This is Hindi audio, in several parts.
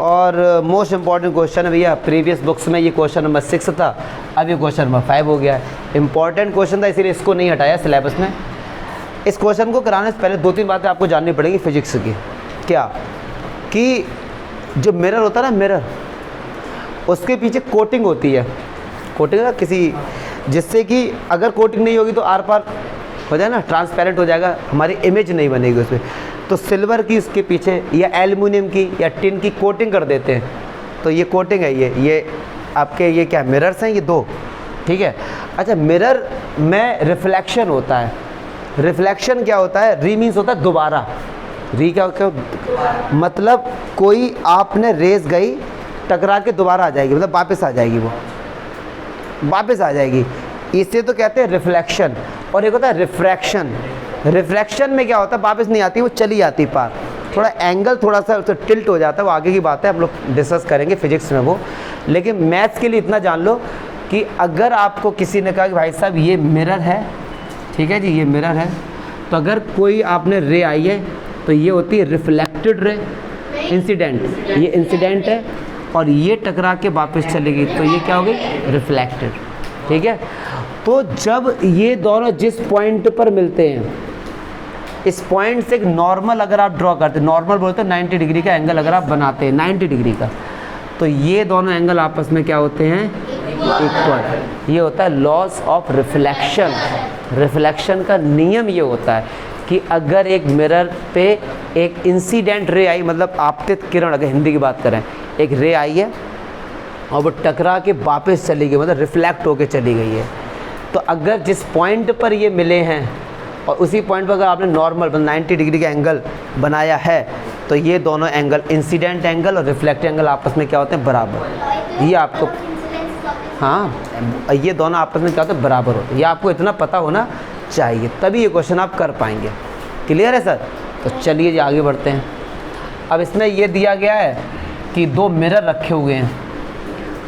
और मोस्ट इम्पॉर्टेंट क्वेश्चन है भैया, प्रीवियस बुक्स में ये क्वेश्चन नंबर 6 था, अब ये क्वेश्चन नंबर 5 हो गया है। इंपॉर्टेंट क्वेश्चन था इसीलिए इसको नहीं हटाया सिलेबस में। इस क्वेश्चन को कराने से पहले 2-3 बातें आपको जाननी पड़ेगी फिजिक्स की। क्या कि जो मिरर होता है ना, मिरर, उसके पीछे कोटिंग होती है, कोटिंग है किसी, जिससे कि अगर कोटिंग नहीं होगी तो आर पार हो जाए ना, ट्रांसपेरेंट हो जाएगा, हमारी इमेज नहीं बनेगी उसमें। तो सिल्वर की इसके पीछे या एल्युमिनियम की या टिन की कोटिंग कर देते हैं, तो ये कोटिंग है। ये आपके ये क्या मिरर्स हैं, ये 2, ठीक है। अच्छा, मिरर में रिफ्लेक्शन होता है। रिफ्लेक्शन क्या होता है? री मीन्स होता है दोबारा। री क्या मतलब कोई आपने रेस गई, टकरा के दोबारा आ जाएगी, मतलब वापस आ जाएगी, वो वापस आ जाएगी, इसे तो कहते हैं रिफ्लेक्शन। और एक होता है रिफ्रैक्शन। रिफ्रैक्शन में क्या होता है? वापस नहीं आती, वो चली जाती पार, थोड़ा एंगल थोड़ा सा टिल्ट हो जाता है, वो आगे की बात है, हम लोग डिस्कस करेंगे फिजिक्स में वो। लेकिन मैथ्स के लिए इतना जान लो कि अगर आपको किसी ने कहा कि भाई साहब ये मिरर है, ठीक है जी, ये मिरर है, तो अगर कोई आपने रे आई है तो ये होती है रिफ्लेक्टेड रे, इंसिडेंट, ये इंसिडेंट है, और ये टकरा के वापस चलेगी तो ये क्या हो गई? रिफ्लेक्टेड, ठीक है। तो जब ये दोनों जिस पॉइंट पर मिलते हैं, इस पॉइंट से एक नॉर्मल अगर आप ड्रॉ करते हैं, नॉर्मल बोलते हैं 90 डिग्री का एंगल अगर आप बनाते हैं 90 डिग्री का, तो ये दोनों एंगल आपस में क्या होते हैं? इक्वल। ये होता है लॉस ऑफ रिफ्लेक्शन। रिफ्लेक्शन का नियम ये होता है कि अगर एक मिरर पे एक इंसिडेंट रे आई, मतलब आपतित किरण, अगर हिंदी की बात करें, एक रे आई है और वो टकरा के वापस चली गई, मतलब रिफ्लेक्ट होके चली गई है, तो अगर जिस पॉइंट पर ये मिले हैं और उसी पॉइंट पर अगर आपने नॉर्मल 90 डिग्री का एंगल बनाया है, तो ये दोनों एंगल, इंसिडेंट एंगल और रिफ्लेक्टेड एंगल, आपस में क्या होते हैं? बराबर। ये आपको, हाँ, ये दोनों आपस में क्या होते हैं? बराबर होते हैं। ये आपको इतना पता होना चाहिए, तभी ये क्वेश्चन आप कर पाएंगे। क्लियर है सर? तो चलिए जी आगे बढ़ते हैं। अब इसमें ये दिया गया है कि 2 मिरर रखे हुए हैं।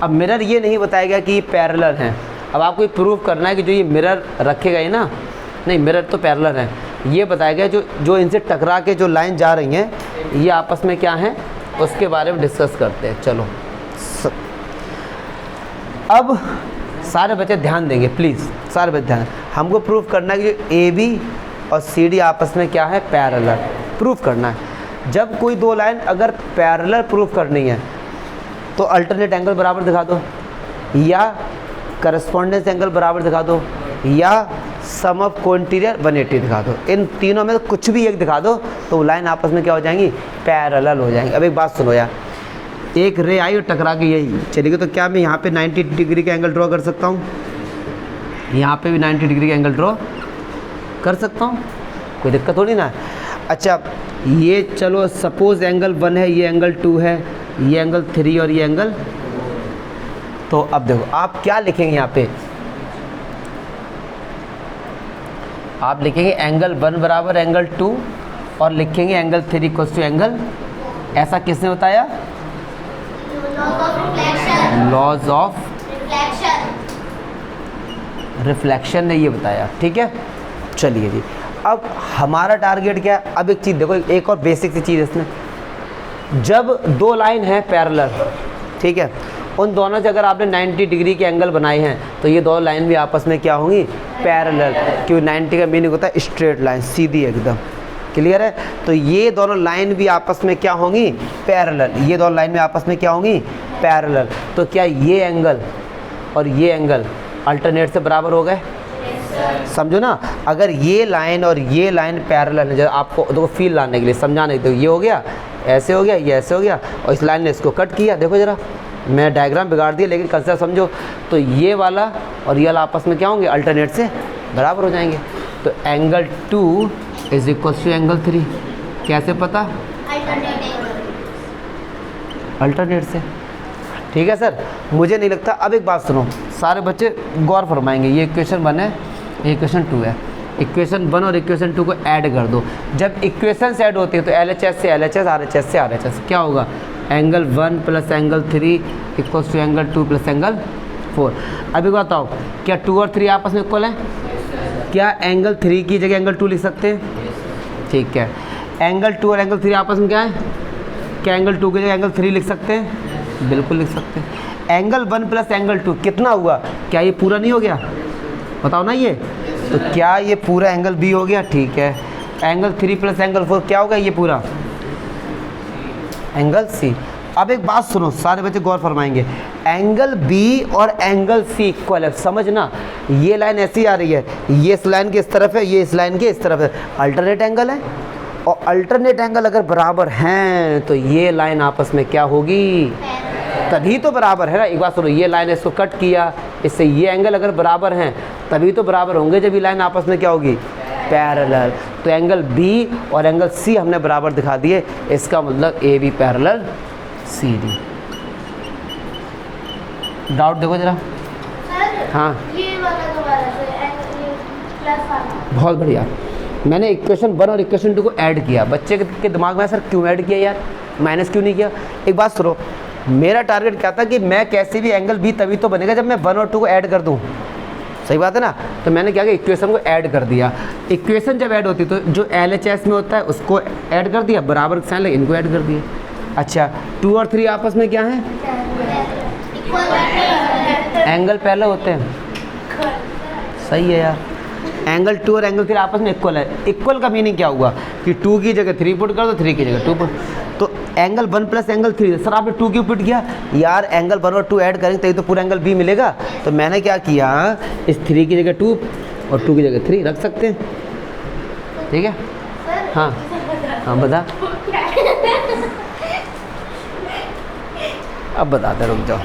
अब मिरर ये नहीं बताया गया कि ये पैरेलल हैं। अब आपको ये प्रूव करना है कि जो ये मिरर रखे गए ना, नहीं मिरर तो पैरेलल हैं, ये बताया गया जो इनसे टकरा के जो लाइन जा रही हैं, ये आपस में क्या हैं, उसके बारे में डिस्कस करते हैं। चलो अब सारे बच्चे ध्यान देंगे प्लीज़, सारे बच्चे ध्यान। हमको प्रूव करना है कि ए बी और सी डी आपस में क्या है? पैरेलल। प्रूफ करना है। जब कोई 2 लाइन अगर पैरेलल प्रूफ करनी है तो अल्टरनेट एंगल बराबर दिखा दो, या करस्पॉन्डेंस एंगल बराबर दिखा दो, या सम ऑफ कोइंटीरियर 180 दिखा दो। इन तीनों में कुछ भी एक दिखा दो तो वो लाइन आपस में क्या हो जाएंगी? पैरेलल हो जाएंगी। अब एक बात सुनो यार, एक रे आई और टकरा के यही चलेगी, तो क्या मैं यहाँ पे 90 डिग्री का एंगल ड्रॉ कर सकता हूँ? यहाँ पे भी 90 डिग्री का एंगल ड्रॉ कर सकता हूँ, कोई दिक्कत थोड़ी ना। अच्छा, ये चलो सपोज एंगल 1 है, ये एंगल 2 है, ये एंगल 3 और ये एंगल, तो अब देखो आप क्या लिखेंगे यहाँ पे? आप लिखेंगे एंगल 1 बराबर एंगल 2 और लिखेंगे एंगल 3 इक्वल्स टू एंगल, ऐसा किसने बताया? लॉज ऑफ रिफ्लेक्शन ने ये बताया, ठीक है। चलिए जी, अब हमारा टारगेट क्या है? अब एक चीज़ देखो, एक और बेसिक सी चीज़ इसमें, जब 2 लाइन है पैरेलल, ठीक है, उन दोनों से अगर आपने 90 डिग्री के एंगल बनाए हैं तो ये 2 लाइन भी आपस में क्या होंगी? पैरेलल। क्योंकि 90 का मीनिंग होता है स्ट्रेट लाइन, सीधी एकदम। क्लियर है? तो ये दोनों लाइन भी आपस में क्या होंगी? पैरेलल। ये दोनों लाइन में आपस में क्या होंगी? पैरेलल। तो क्या ये एंगल और ये एंगल अल्टरनेट से बराबर हो गए? समझो ना, अगर ये लाइन और ये लाइन पैरेलल है, जब आपको देखो फील लाने के लिए समझाने के लिए, ये हो गया, ऐसे हो गया, ये ऐसे हो गया, और इस लाइन ने इसको कट किया। देखो ज़रा, मैं डायग्राम बिगाड़ दिया लेकिन कंसेप्ट समझो। तो ये वाला और ये वाला आपस में क्या होंगे? अल्टरनेट से बराबर हो जाएंगे। तो angle 2 is equal to angle 3। कैसे पता? अल्टरनेट से। ठीक है सर, मुझे नहीं लगता। अब एक बात सुनो, सारे बच्चे गौर फरमाएंगे। ये इक्वेशन 1 है, ये इक्वेशन 2 है। इक्वेशन 1 और इक्वेशन 2 को ऐड कर दो। जब इक्वेशन ऐड होती है तो LHS से LHS, RHS से RHS, क्या होगा? Angle 1 plus angle 3 equals to angle 2 plus angle 4। अभी बताओ, क्या 2 और 3 आपस में इक्वल है? क्या एंगल 3 की जगह एंगल 2 लिख सकते हैं? ठीक है। एंगल 2 और एंगल 3 आपस में क्या है? क्या एंगल 2 की जगह एंगल 3 लिख सकते हैं? बिल्कुल लिख सकते हैं। एंगल 1 प्लस एंगल 2 कितना हुआ? क्या ये पूरा नहीं हो गया? बताओ ना ये। तो क्या ये पूरा एंगल बी हो गया? ठीक है। एंगल 3 प्लस एंगल 4 क्या होगा? ये पूरा एंगल सी। अब एक बात सुनो, सारे बच्चे गौर फरमाएंगे। एंगल बी और एंगल सी इक्वल है, समझना। ये लाइन ऐसी आ रही है, ये इस लाइन के इस तरफ है, ये इस लाइन के इस तरफ है, अल्टरनेट एंगल है। और अल्टरनेट एंगल अगर बराबर हैं तो ये लाइन आपस में क्या होगी? तभी तो बराबर है ना। एक बात सुनो, ये लाइन इसको कट किया, इससे ये एंगल अगर बराबर हैं तभी तो बराबर होंगे जब ये लाइन आपस में क्या होगी? पैरेलल। तो एंगल बी और एंगल सी हमने बराबर दिखा दिए, इसका मतलब A B parallel C D. Doubt देखो जरा। हाँ, ये वाला दोबारा से प्लस वाला। बहुत बढ़िया। मैंने इक्वेशन 1 और इक्वेशन 2 को ऐड किया। बच्चे के दिमाग में सर क्यों ऐड किया यार, माइनस क्यों नहीं किया? एक बात सुनो, मेरा टारगेट क्या था कि मैं कैसे भी एंगल बी तभी तो बनेगा जब मैं 1 और 2 को ऐड कर दूं। सही बात है ना। तो मैंने क्या किया, इक्वेशन को ऐड कर दिया। इक्वेशन जब ऐड होती तो जो LHS में होता है उसको ऐड कर दिया, बराबर साइन लगे इनको ऐड कर दिए। अच्छा, 2 और 3 आपस में क्या है? एंगल पहले होते हैं। सही है यार। एंगल 2 और एंगल 3 आपस में इक्वल है। इक्वल का मीनिंग क्या हुआ कि 2 की जगह 3 पुट कर दो, 3 की जगह 2 पुट। तो एंगल 1 प्लस एंगल 3, सर आपने 2 क्यों पुट किया? यार एंगल 1 और 2 ऐड करेंगे तभी तो पूरा एंगल बी मिलेगा। तो मैंने क्या किया, इस 3 की जगह 2 और 2 की जगह 3 रख सकते हैं। ठीक है। हाँ हाँ बता, अब बताते रुक जाओ।